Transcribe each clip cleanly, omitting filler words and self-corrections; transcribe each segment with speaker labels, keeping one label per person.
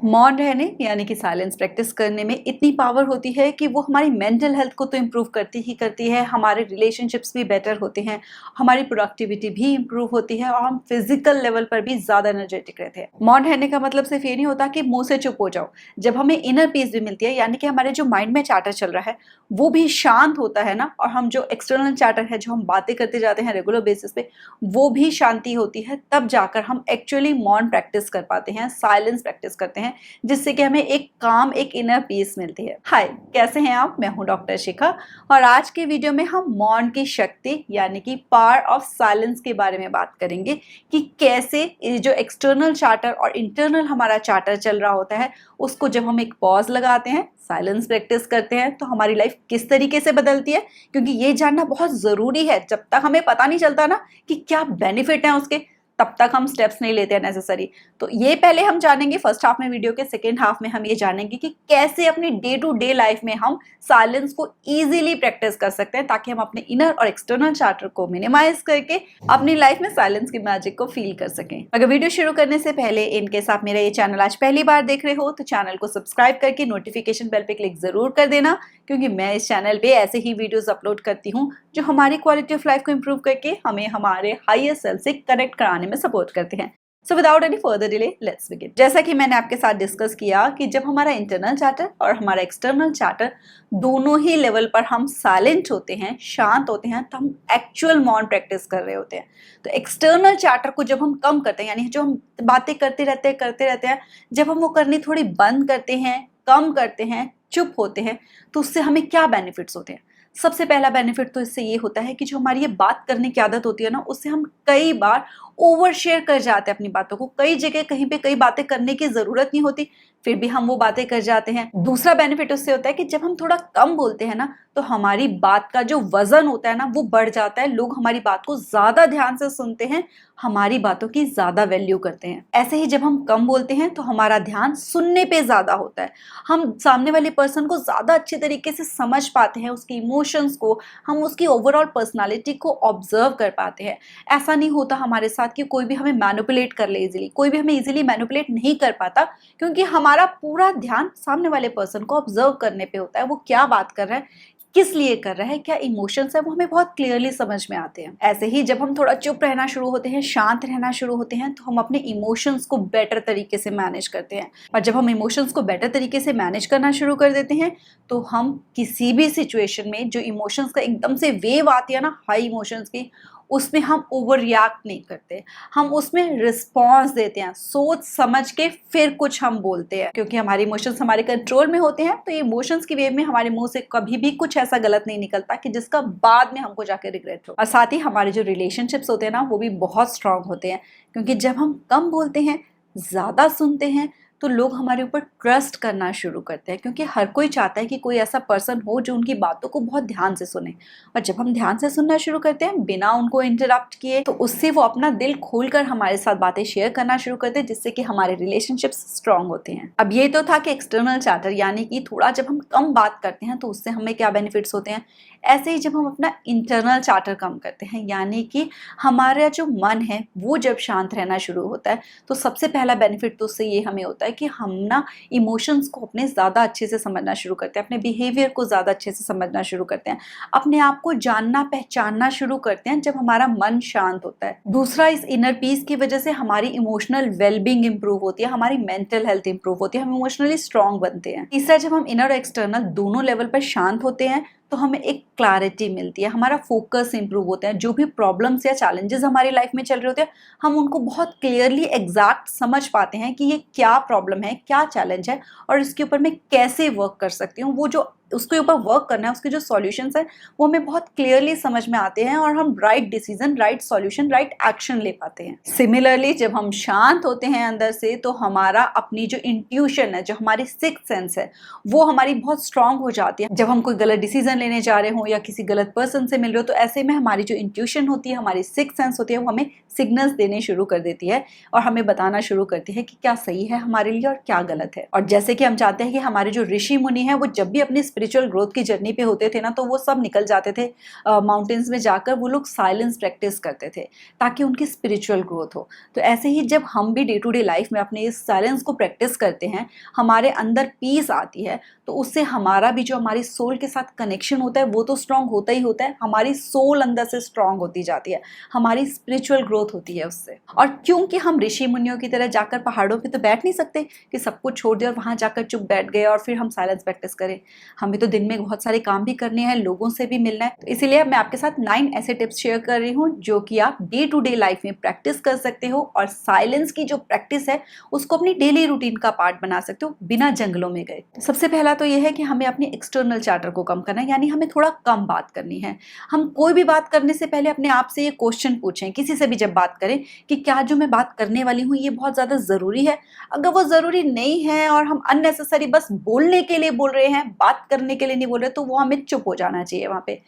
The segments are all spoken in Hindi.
Speaker 1: मौन रहने यानी कि साइलेंस प्रैक्टिस करने में इतनी पावर होती है कि वो हमारी मेंटल हेल्थ को तो इम्प्रूव करती ही करती है, हमारे रिलेशनशिप्स भी बेटर होते हैं, हमारी प्रोडक्टिविटी भी इम्प्रूव होती है और हम फिजिकल लेवल पर भी ज़्यादा एनर्जेटिक रहते हैं। मौन रहने का मतलब सिर्फ ये नहीं होता कि मुंह से चुप हो जाओ। जब हमें इनर पीस भी मिलती है, यानी कि हमारे जो माइंड में चैटर चल रहा है वो भी शांत होता है ना, और हम जो एक्सटर्नल चैटर है, जो हम बातें करते जाते हैं रेगुलर बेसिस पे, वो भी शांति होती है, तब जाकर हम एक्चुअली मौन प्रैक्टिस कर पाते हैं, साइलेंस प्रैक्टिस करते हैं, जिससे कि हमें एक काम, एक इनर पीस मिलती है। हाय, कैसे हैं आप? मैं हूं डॉक्टर शिखा और आज के वीडियो में हम मौन की शक्ति यानी कि पावर ऑफ साइलेंस के बारे में बात करेंगे कि कैसे ये जो एक्सटर्नल चार्टर और इंटरनल हमारा चार्टर चल रहा होता है, उसको जब हम एक पॉज लगाते हैं, साइलेंस प्रैक्टिस करते हैं, तो हमारी लाइफ किस तरीके से बदलती है। क्योंकि ये जानना बहुत ज़रूरी है। जब तक हमें पता नहीं चलता ना कि क्या बेनिफिट है उसके, तब तक हम स्टेप्स नहीं लेते हैं नेसेसरी। तो ये पहले हम जानेंगे फर्स्ट हाफ में वीडियो के। सेकेंड हाफ में हम ये जानेंगे कि कैसे अपनी डे टू डे लाइफ में हम साइलेंस को इजीली प्रैक्टिस कर सकते हैं, ताकि हम अपने इनर और एक्सटर्नल चार्टर को मिनिमाइज करके अपनी लाइफ में साइलेंस की मैजिक को फील कर सकें। अगर वीडियो शुरू करने से पहले इनकेस आप मेरा ये चैनल आज पहली बार देख रहे हो, तो चैनल को सब्सक्राइब करके नोटिफिकेशन बेल पे क्लिक जरूर कर देना, क्योंकि मैं इस चैनल पे ऐसे ही वीडियोस अपलोड करती हूँ जो हमारी क्वालिटी ऑफ लाइफ को इंप्रूव करके हमें हमारे हायर सेल्फ से कनेक्ट कराने में सपोर्ट करते हैं। So without any further delay let's begin. जैसा कि मैंने आपके साथ डिस्कस किया कि जब हमारा इंटरनल चार्टर और हमारा एक्सटर्नल चार्टर दोनों ही लेवल पर हम साइलेंट होते हैं, शांत होते हैं, तो हम एक्चुअल मौन प्रैक्टिस कर रहे होते हैं। तो एक्सटर्नल चार्टर को जब हम कम करते हैं, यानी जो हम बातें करते रहते हैं, जब हम वो करनी थोड़ी बंद करते हैं, कम करते हैं, चुप होते हैं, तो उससे हमें क्या बेनिफिट्स होते हैं। सबसे पहला बेनिफिट तो इससे ये होता है कि जो हमारी ये बात करने की आदत होती है ना, उससे हम कई बार ओवर शेयर कर जाते हैं अपनी बातों को। कई जगह कहीं पे कई बातें करने की जरूरत नहीं होती, फिर भी हम वो बातें कर जाते हैं। दूसरा बेनिफिट उससे होता है कि जब हम थोड़ा कम बोलते हैं ना, तो हमारी बात का जो वजन होता है ना, वो बढ़ जाता है। लोग हमारी बात को ज्यादा ध्यान से सुनते हैं, हमारी बातों की ज्यादा वैल्यू करते हैं। ऐसे ही जब हम कम बोलते हैं तो हमारा ध्यान सुनने पे ज्यादा होता है। हम सामने वाले पर्सन को ज्यादा अच्छे तरीके से समझ पाते हैं, उसके इमोशंस को, हम उसकी ओवरऑल पर्सनालिटी को ऑब्जर्व कर पाते हैं। ऐसा नहीं होता हमारे साथ कि कोई भी हमें मैनिपुलेट कर ले इजीली। कोई भी हमें इजीली मैनिपुलेट नहीं कर पाता, क्योंकि हमारा पूरा ध्यान सामने वाले पर्सन को ऑब्जर्व करने पे होता है। वो क्या बात कर रहा है, किस लिए कर रहा है, क्या इमोशंस है, वो हमें बहुत क्लियरली समझ में आते हैं। ऐसे ही जब हम थोड़ा चुप रहना शुरू होते हैं, शांत रहना शुरू होते हैं, तो हम अपने इमोशंस को बेटर तरीके से मैनेज करते हैं। और जब हम इमोशंस को बेटर तरीके से मैनेज करना शुरू कर देते हैं, तो हम किसी भी सिचुएशन में जो इमोशंस का एकदम से वेव आती है ना, हाई इमोशंस की, उसमें हम ओवर रिएक्ट नहीं करते। हम उसमें रिस्पॉन्स देते हैं, सोच समझ के फिर कुछ हम बोलते हैं। क्योंकि हमारे इमोशंस हमारे कंट्रोल में होते हैं, तो ये इमोशंस की वेव में हमारे मुंह से कभी भी कुछ ऐसा गलत नहीं निकलता कि जिसका बाद में हमको जाके रिग्रेट हो। और साथ ही हमारे जो रिलेशनशिप्स होते हैं ना, वो भी बहुत स्ट्रांग होते हैं। क्योंकि जब हम कम बोलते हैं, ज्यादा सुनते हैं, तो लोग हमारे ऊपर ट्रस्ट करना शुरू करते हैं। क्योंकि हर कोई चाहता है कि कोई ऐसा पर्सन हो जो उनकी बातों को बहुत ध्यान से सुने। और जब हम ध्यान से सुनना शुरू करते हैं बिना उनको इंटरप्ट किए, तो उससे वो अपना दिल खोलकर हमारे साथ बातें शेयर करना शुरू करते हैं, जिससे कि हमारे रिलेशनशिप्स स्ट्रांग होते हैं। अब ये तो था कि एक्सटर्नल चार्टर, यानी कि थोड़ा जब हम कम बात करते हैं तो उससे हमें क्या बेनिफिट्स होते हैं। ऐसे ही जब हम अपना इंटरनल चार्टर कम करते हैं, यानी कि हमारा जो मन है वो जब शांत रहना शुरू होता है, तो सबसे पहला बेनिफिट तो उससे ये हमें होता है कि हम ना इमोशंस को अपने ज़्यादा अच्छे से समझना शुरू करते हैं, अपने बिहेवियर को ज़्यादा अच्छे से समझना शुरू करते हैं, अपने आप को जानना पहचानना शुरू करते हैं जब हमारा मन शांत होता है। दूसरा, इस इनर पीस की वजह से हमारी इमोशनल वेलबींग इंप्रूव होती है, हमारी मेंटल हेल्थ इंप्रूव होती है, हम इमोशनली स्ट्रांग बनते हैं। तीसरा, जब हम इनर और एक्सटर्नल दोनों लेवल पर शांत होते हैं, तो हमें एक क्लैरिटी मिलती है, हमारा फोकस इंप्रूव होता है। जो भी प्रॉब्लम्स या चैलेंजेस हमारी लाइफ में चल रहे होते हैं, हम उनको बहुत क्लियरली एग्जैक्ट समझ पाते हैं कि ये क्या प्रॉब्लम है, क्या चैलेंज है, और इसके ऊपर मैं कैसे वर्क कर सकती हूँ। वो जो उसके ऊपर वर्क करना है, उसके जो सॉल्यूशंस हैं, वो हमें बहुत क्लियरली समझ में आते हैं, और हम right decision, right solution, right action ले पाते हैं। सिमिलरली जब हम शांत होते हैं अंदर से, तो हमारा अपनी जो इंट्यूशन है, जो हमारी सिक्स्थ सेंस है, वो हमारी बहुत स्ट्रांग हो जाती है। जब हम कोई गलत डिसीजन लेने जा रहे हो या किसी गलत पर्सन से मिल रहे हो, तो ऐसे में हमारी जो इंट्यूशन होती है, हमारी सिक्स्थ सेंस होती है, वो हमें सिग्नल्स देने शुरू कर देती है और हमें बताना शुरू करती है कि क्या सही है हमारे लिए और क्या गलत है। और जैसे कि हम चाहते हैं कि हमारे जो ऋषि मुनि हैं, वो जब भी अपनी स्पिरिचुअल ग्रोथ की जर्नी पे होते थे ना, तो वो सब निकल जाते थे माउंटेन्स में जाकर, वो लोग साइलेंस प्रैक्टिस करते थे ताकि उनकी स्पिरिचुअल ग्रोथ हो। तो ऐसे ही जब हम भी डे टू डे लाइफ में अपने इस साइलेंस को प्रैक्टिस करते हैं, हमारे अंदर पीस आती है, तो उससे हमारा भी जो हमारी सोल के साथ कनेक्शन होता है वो तो स्ट्रांग होता ही होता है, हमारी सोल अंदर से स्ट्रांग होती जाती है, हमारी स्पिरिचुअल ग्रोथ होती है उससे। और क्योंकि हम ऋषि मुनियों की तरह जाकर पहाड़ों पे तो बैठ नहीं सकते कि सब कुछ छोड़ दिया और वहां जाकर चुप बैठ गए और फिर हम साइलेंस प्रैक्टिस करें। हमें तो दिन में बहुत सारे काम भी करने हैं, लोगों से भी मिलना है, तो इसीलिए मैं आपके साथ 9 ऐसे टिप्स शेयर कर रही हूँ जो कि आप डे टू डे लाइफ में प्रैक्टिस कर सकते हो और साइलेंस की जो प्रैक्टिस है उसको अपनी डेली रूटीन का पार्ट बना सकते हो बिना जंगलों में गए। सबसे पहला तो यह है कि हमें अपनी एक्सटर्नल चार्टर को कम करना है, यानी हमें थोड़ा कम बात करनी है। हम कोई भी बात करने से पहले अपने आप से ये क्वेश्चन पूछें, किसी से भी जब बात करें, कि क्या जो मैं बात करने वाली हूँ ये बहुत ज़्यादा ज़रूरी है। अगर वो ज़रूरी नहीं है और हम अननेसेसरी बस बोलने के लिए बोल रहे हैं, बात करने के लिए नहीं बोल रहे, तो वो हमें चुप हो जाना चाहिए वहाँ पे।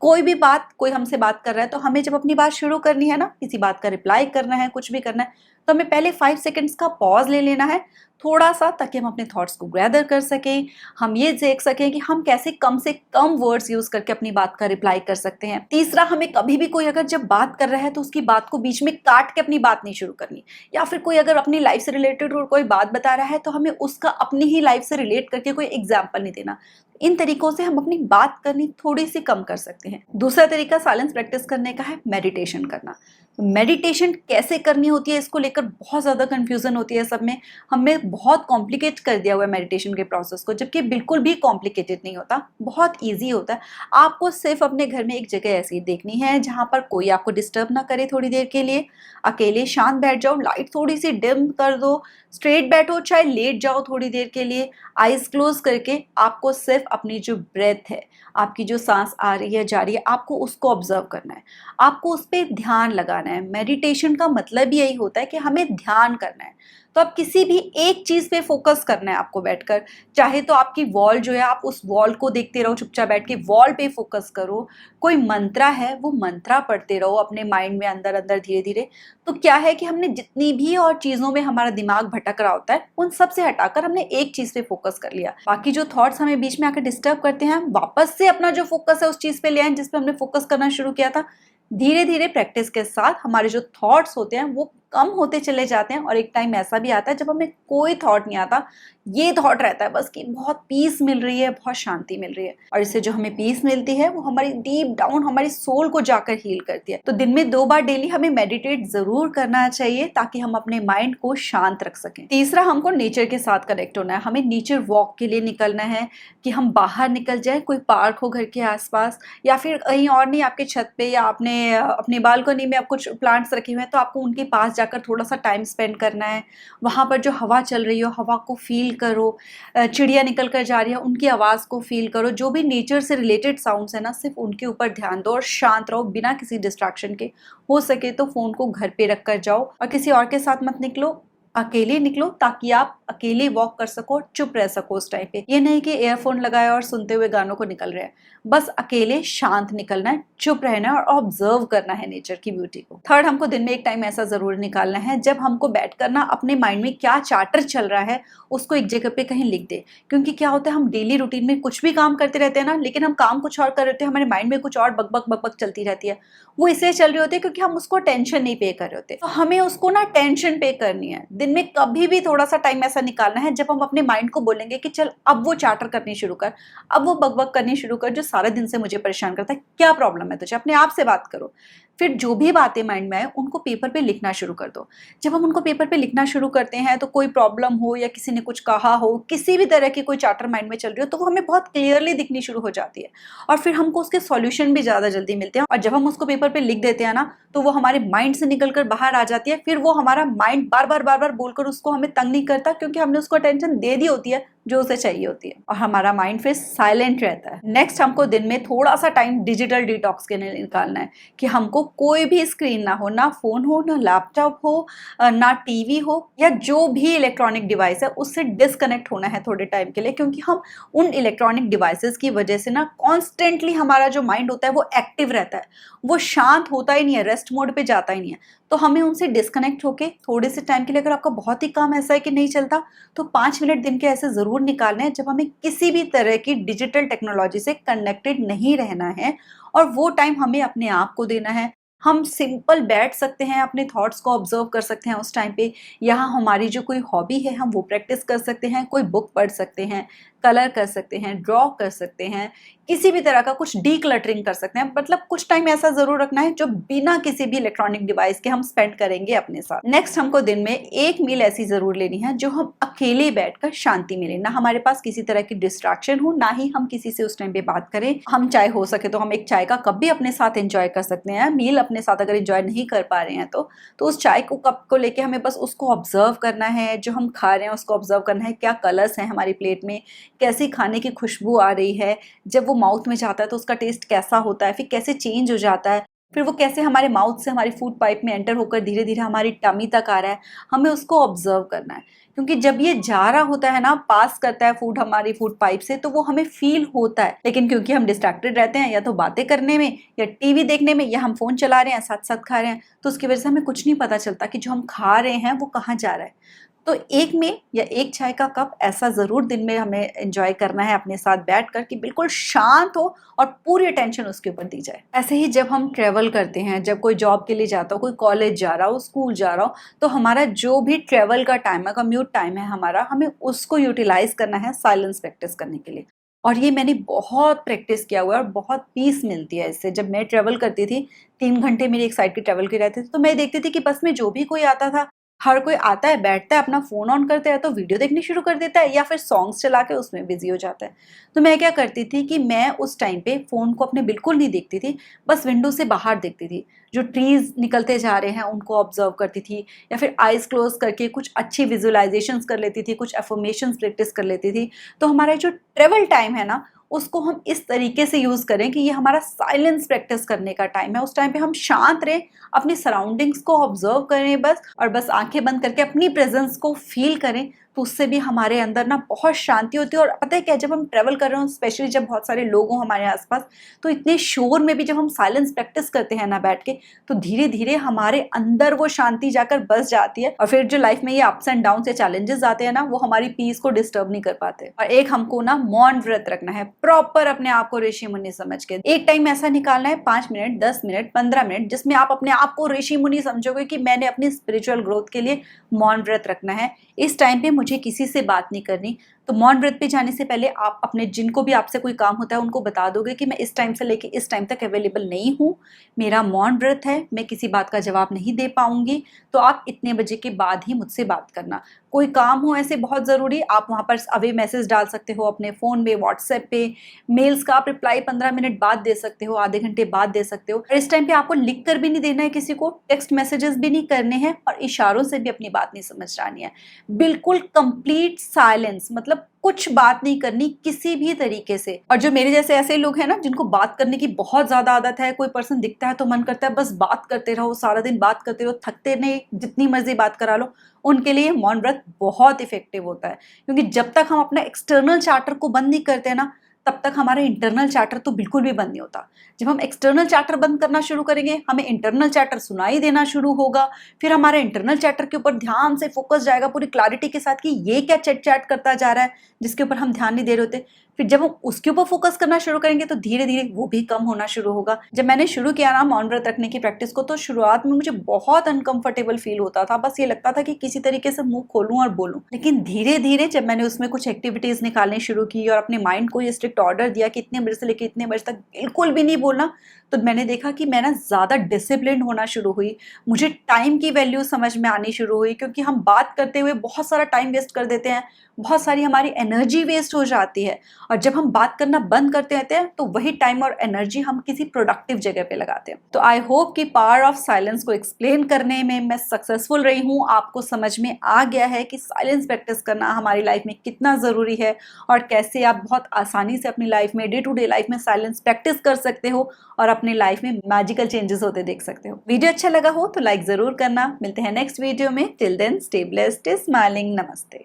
Speaker 1: कोई भी बात, कोई हमसे बात कर रहा है तो हमें जब अपनी बात शुरू करनी है ना, किसी बात का रिप्लाई करना है, कुछ भी करना है, तो हमें पहले 5 सेकंड्स का पॉज ले लेना है थोड़ा सा, ताकि हम अपने थॉट्स को गैदर कर सकें, हम ये देख सकें कि हम कैसे कम से कम वर्ड्स यूज करके अपनी बात का रिप्लाई कर सकते हैं। तीसरा, हमें कभी भी कोई अगर जब बात कर रहा है तो उसकी बात को बीच में काट के अपनी बात नहीं शुरू करनी, या फिर कोई अगर अपनी लाइफ से रिलेटेड कोई बात बता रहा है तो हमें उसका अपनी ही लाइफ से रिलेट करके कोई एग्जाम्पल नहीं देना। इन तरीकों से हम अपनी बात करनी थोड़ी सी कम कर सकते हैं। दूसरा तरीका साइलेंस प्रैक्टिस करने का है मेडिटेशन करना। तो मेडिटेशन कैसे करनी होती है, इसको लेकर बहुत ज़्यादा कंफ्यूजन होती है सब में। हमने बहुत कॉम्प्लिकेट कर दिया हुआ है मेडिटेशन के प्रोसेस को, जबकि बिल्कुल भी कॉम्प्लिकेटेड नहीं होता, बहुत ईजी होता है। आपको सिर्फ अपने घर में एक जगह ऐसी देखनी है जहाँ पर कोई आपको डिस्टर्ब ना करे, थोड़ी देर के लिए अकेले शांत बैठ जाओ, लाइट थोड़ी सी डिम कर दो, स्ट्रेट बैठो, चाहे लेट जाओ थोड़ी देर के लिए, आइज क्लोज करके आपको सिर्फ अपनी जो ब्रेथ है, आपकी जो सांस आ रही है जा रही है, आपको उसको ऑब्जर्व करना है, आपको उस पर ध्यान लगाना है। मेडिटेशन का मतलब यही होता है कि हमें ध्यान करना है। तो आप किसी भी एक चीज पे फोकस करना है आपको बैठकर, चाहे तो आपकी वॉल जो है आप उस वॉल को देखते रहो, चुपचाप बैठ के वॉल पे फोकस करो, कोई मंत्रा है वो मंत्रा पढ़ते रहो अपने माइंड में अंदर अंदर धीरे धीरे। तो क्या है कि हमने जितनी भी और चीजों में हमारा दिमाग भटक रहा होता है उन सब से हटाकर हमने एक चीज पे फोकस कर लिया। बाकी जो थॉट्स हमें बीच में आकर डिस्टर्ब करते हैं, वापस से अपना जो फोकस है उस चीज पे ले आए जिस पे हमने फोकस करना शुरू किया था। धीरे धीरे प्रैक्टिस के साथ हमारे जो थॉट्स होते हैं वो कम होते चले जाते हैं, और एक टाइम ऐसा भी आता है जब हमें कोई थॉट नहीं आता, ये थॉट रहता है बस कि बहुत पीस मिल रही है, बहुत शांति मिल रही है। और इससे जो हमें पीस मिलती है वो हमारी डीप डाउन हमारी सोल को जाकर हील करती है। तो दिन में 2 बार डेली हमें मेडिटेट जरूर करना चाहिए ताकि हम अपने माइंड को शांत रख सकें। तीसरा, हमको नेचर के साथ कनेक्ट होना है। हमें नेचर वॉक के लिए निकलना है, कि हम बाहर निकल जाए, कोई पार्क हो घर के आसपास, या फिर कहीं और नहीं, आपके छत पे या अपने बालकनी में आप कुछ प्लांट्स रखे हुए हैं तो आपको उनके पास जाकर थोड़ा सा टाइम स्पेंड करना है। वहाँ पर जो हवा चल रही हो हवा को फील करो, चिड़िया निकल कर जा रही है उनकी आवाज़ को फील करो, जो भी नेचर से रिलेटेड साउंड्स है ना सिर्फ उनके ऊपर ध्यान दो और शांत रहो बिना किसी डिस्ट्रैक्शन के। हो सके तो फ़ोन को घर पे रख कर जाओ और किसी और के साथ मत निकलो, अकेले निकलो ताकि आप अकेले वॉक कर सको, चुप रह सको उस टाइम पे। ये नहीं कि एयरफोन लगाए और सुनते हुए गानों को निकल रहे हैं, बस अकेले शांत निकलना है, चुप रहना है और ऑब्जर्व करना है नेचर की ब्यूटी को। थर्ड, हमको दिन में एक टाइम ऐसा जरूर निकालना है जब हमको बैठ कर ना अपने माइंड में क्या चार्टर चल रहा है उसको एक जगह पे कहीं लिख दे। क्योंकि क्या होता है, हम डेली रूटीन में कुछ भी काम करते रहते हैं ना, लेकिन हम काम कुछ और कर रहे होते हैं, हमारे माइंड में कुछ और बकबक बकबक चलती रहती है। वो इसलिए चल रही होती है क्योंकि हम उसको टेंशन नहीं पे कर रहे होते। तो हमें उसको ना टेंशन पे करनी है। दिन में कभी भी थोड़ा सा टाइम ऐसा निकालना है जब हम अपने माइंड को बोलेंगे कि चल अब वो चार्टर करनी शुरू कर, अब वो बकबक करनी शुरू कर जो सारा दिन से मुझे परेशान करता है। क्या प्रॉब्लम है तुझे, अपने आप से बात करो। फिर जो भी बातें माइंड में आए उनको पेपर पे लिखना शुरू कर दो। जब हम उनको पेपर पे लिखना शुरू करते हैं तो कोई प्रॉब्लम हो या किसी ने कुछ कहा हो, किसी भी तरह की कोई चार्टर माइंड में चल रही हो, तो वो हमें बहुत क्लियरली दिखनी शुरू हो जाती है और फिर हमको उसके सॉल्यूशन भी ज़्यादा जल्दी मिलते हैं। और जब हम उसको पेपर पे लिख देते हैं ना तो वो हमारे माइंड से निकल कर बाहर आ जाती है। फिर वो हमारा माइंड बार बार बोलकर उसको हमें तंग नहीं करता, क्योंकि हमने उसको अटेंशन दे दी होती है जो उसे चाहिए होती है, और हमारा माइंड फिर साइलेंट रहता है। नेक्स्ट, हमको दिन में थोड़ा सा टाइम डिजिटल डिटॉक्स के लिए निकालना है, कि हमको कोई भी स्क्रीन ना हो, ना फोन हो, ना लैपटॉप हो, ना टीवी हो, या जो भी इलेक्ट्रॉनिक डिवाइस है उससे डिस्कनेक्ट होना है थोड़े टाइम के लिए। क्योंकि हम उन इलेक्ट्रॉनिक डिवाइसेस की वजह से ना कॉन्स्टेंटली हमारा जो माइंड होता है वो एक्टिव रहता है, वो शांत होता ही नहीं है, रेस्ट मोड पे जाता ही नहीं है। तो हमें उनसे डिस्कनेक्ट होके थोड़े से टाइम के लिए, अगर आपका बहुत ही काम ऐसा है कि नहीं चलता, तो 5 मिनट दिन के ऐसे ज़रूर निकालने हैं जब हमें किसी भी तरह की डिजिटल टेक्नोलॉजी से कनेक्टेड नहीं रहना है, और वो टाइम हमें अपने आप को देना है। हम सिंपल बैठ सकते हैं, अपने थॉट्स को ऑब्जर्व कर सकते हैं उस टाइम पे, यहाँ हमारी जो कोई हॉबी है हम वो प्रैक्टिस कर सकते हैं, कोई बुक पढ़ सकते हैं, कलर कर सकते हैं, ड्रॉ कर सकते हैं, किसी भी तरह का कुछ डीक्लटरिंग कर सकते हैं। मतलब कुछ टाइम ऐसा ज़रूर रखना है जो बिना किसी भी इलेक्ट्रॉनिक डिवाइस के हम स्पेंड करेंगे अपने साथ। नेक्स्ट, हमको दिन में एक मील ऐसी ज़रूर लेनी है जो हम अकेले बैठकर शांति मिले, ना हमारे पास किसी तरह की डिस्ट्रैक्शन हो, ना ही हम किसी से उस टाइम पे बात करें। हम चाहे हो सके तो हम एक चाय का कप भी अपने साथ एंजॉय कर सकते हैं। मील अपने साथ अगर एंजॉय नहीं कर पा रहे हैं तो उस चाय को कप को लेके हमें बस उसको ऑब्जर्व करना है, जो हम खा रहे हैं उसको ऑब्जर्व करना है, क्या कलर्स हैं हमारी प्लेट में, कैसी खाने की खुशबू आ रही है, जब वो माउथ में जाता है तो उसका टेस्ट कैसा होता है, फिर कैसे चेंज हो जाता है, फिर वो कैसे हमारे माउथ से हमारी फूड पाइप में एंटर होकर धीरे धीरे हमारी टमी तक आ रहा है। हमें उसको ऑब्जर्व करना है, क्योंकि जब ये जा रहा होता है ना, पास करता है फूड हमारी फूड पाइप से, तो वो हमें फील होता है। लेकिन क्योंकि हम डिस्ट्रैक्टेड रहते हैं, या तो बातें करने में, या टीवी देखने में, या हम फोन चला रहे हैं, साथ साथ खा रहे हैं, तो उसकी वजह से हमें कुछ नहीं पता चलता कि जो हम खा रहे हैं वो कहाँ जा रहा है। तो एक में या एक चाय का कप ऐसा ज़रूर दिन में हमें एंजॉय करना है अपने साथ बैठकर, कि बिल्कुल शांत हो और पूरी अटेंशन उसके ऊपर दी जाए। ऐसे ही जब हम ट्रैवल करते हैं, जब कोई जॉब के लिए जाता हो, कोई कॉलेज जा रहा हो, स्कूल जा रहा हो, तो हमारा जो भी ट्रैवल का टाइम है, कम्यूट टाइम है हमारा, हमें उसको यूटिलाइज करना है साइलेंस प्रैक्टिस करने के लिए। और ये मैंने बहुत प्रैक्टिस किया हुआ है और बहुत पीस मिलती है इससे। जब मैं ट्रैवल करती थी, 3 घंटे मेरी एक साइड की ट्रैवल की रहती थी, तो मैं देखती थी कि बस में जो भी कोई आता था, हर कोई आता है, बैठता है, अपना फ़ोन ऑन करता है, तो वीडियो देखनी शुरू कर देता है, या फिर सॉन्ग्स चला के उसमें बिज़ी हो जाता है। तो मैं क्या करती थी कि मैं उस टाइम पे फ़ोन को अपने बिल्कुल नहीं देखती थी, बस विंडो से बाहर देखती थी। जो ट्रीज़ निकलते जा रहे हैं उनको ऑब्ज़र्व करती थी, या फिर आइज़ क्लोज़ करके कुछ अच्छी विज़ुअलाइज़ेशंस कर लेती थी, कुछ अफ़र्मेशंस प्रैक्टिस कर लेती थी। तो हमारा जो ट्रैवल टाइम है ना, उसको हम इस तरीके से यूज़ करें कि ये हमारा साइलेंस प्रैक्टिस करने का टाइम है। उस टाइम पे हम शांत रहें, अपनी सराउंडिंग्स को ऑब्जर्व करें बस, और बस आंखें बंद करके अपनी प्रेजेंस को फील करें। तो उससे भी हमारे अंदर ना बहुत शांति होती है। और पता है क्या, जब हम ट्रैवल कर रहे हो, स्पेशली जब बहुत सारे लोग हों हमारे आसपास, तो इतने शोर में भी जब हम साइलेंस प्रैक्टिस करते हैं ना बैठ के, तो धीरे धीरे हमारे अंदर वो शांति जाकर बस जाती है। और फिर जो लाइफ में ये अप्स एंड डाउन से चैलेंजेस आते हैं ना, वो हमारी पीस को डिस्टर्ब नहीं कर पाते। और एक हमको ना मौन व्रत रखना है, प्रॉपर अपने आप को ऋषि मुनि समझ के। एक टाइम ऐसा निकालना है, 5 मिनट, 10 मिनट, 15 मिनट, जिसमें आप अपने आप को ऋषि मुनि समझोगे कि मैंने अपनी स्पिरिचुअल ग्रोथ के लिए मौन व्रत रखना है। इस टाइम पे मुझे किसी से बात नहीं करनी। तो मौन व्रत पे जाने से पहले आप अपने, जिनको भी आपसे कोई काम होता है, उनको बता दोगे कि मैं इस टाइम से लेके इस टाइम तक अवेलेबल नहीं हूँ, मेरा मौन व्रत है, मैं किसी बात का जवाब नहीं दे पाऊंगी, तो आप इतने बजे के बाद ही मुझसे बात करना। कोई काम हो ऐसे बहुत ज़रूरी, आप वहाँ पर अवे मैसेज डाल सकते हो अपने फ़ोन में, व्हाट्सएप पे। मेल्स का आप रिप्लाई 15 मिनट बाद दे सकते हो, आधे घंटे बाद दे सकते हो। और इस टाइम पे आपको लिख कर भी नहीं देना है किसी को, टेक्स्ट मैसेजेस भी नहीं करने हैं, और इशारों से भी अपनी बात नहीं समझानी है। बिल्कुल कंप्लीट साइलेंस, मतलब कुछ बात नहीं करनी किसी भी तरीके से। और जो मेरे जैसे ऐसे लोग हैं ना, जिनको बात करने की बहुत ज्यादा आदत है, कोई पर्सन दिखता है तो मन करता है बस बात करते रहो, सारा दिन बात करते रहो, थकते नहीं, जितनी मर्जी बात करा लो, उनके लिए मौन व्रत बहुत इफेक्टिव होता है। क्योंकि जब तक हम अपना एक्सटर्नल चार्टर को बंद नहीं करते हैं ना, तब तक हमारा इंटरनल चैटर तो बिल्कुल भी बंद नहीं होता। जब हम एक्सटर्नल चैटर बंद करना शुरू करेंगे, हमें इंटरनल चैटर सुनाई देना शुरू होगा। फिर हमारे इंटरनल चैटर के ऊपर ध्यान से फोकस जाएगा पूरी क्लैरिटी के साथ कि ये क्या चैट चैट करता जा रहा है, जिसके ऊपर हम ध्यान नहीं दे रहे होते। फिर जब हम उसके ऊपर फोकस करना शुरू करेंगे तो धीरे धीरे वो भी कम होना शुरू होगा। जब मैंने शुरू किया ना मौन व्रत रखने की प्रैक्टिस को, तो शुरुआत में मुझे बहुत अनकंफर्टेबल फील होता था। बस ये लगता था कि किसी तरीके से मुंह खोलूं और बोलूं। लेकिन धीरे धीरे जब मैंने उसमें कुछ एक्टिविटीज निकालनी शुरू की और अपने माइंड को ये स्ट्रिक्ट ऑर्डर दिया कि इतने बजे से लेकर इतने बजे तक बिल्कुल भी नहीं बोलना, तो मैंने देखा कि मैं ना ज़्यादा डिसिप्लिन होना शुरू हुई। मुझे टाइम की वैल्यू समझ में आनी शुरू हुई, क्योंकि हम बात करते हुए बहुत सारा टाइम वेस्ट कर देते हैं, बहुत सारी हमारी एनर्जी वेस्ट हो जाती है। और जब हम बात करना बंद करते रहते हैं तो वही टाइम और एनर्जी हम किसी प्रोडक्टिव जगह पे लगाते हैं। तो आई होप कि पावर ऑफ साइलेंस को एक्सप्लेन करने में मैं सक्सेसफुल रही हूँ। आपको समझ में आ गया है कि साइलेंस प्रैक्टिस करना हमारी लाइफ में कितना ज़रूरी है, और कैसे आप बहुत आसानी से अपनी लाइफ में, डे टू डे लाइफ में साइलेंस प्रैक्टिस कर सकते हो और अपनी लाइफ में मैजिकल चेंजेस होते देख सकते हो। वीडियो अच्छा लगा हो तो लाइक ज़रूर करना। मिलते हैं नेक्स्ट वीडियो में। Till then stay blessed, stay smiling. नमस्ते।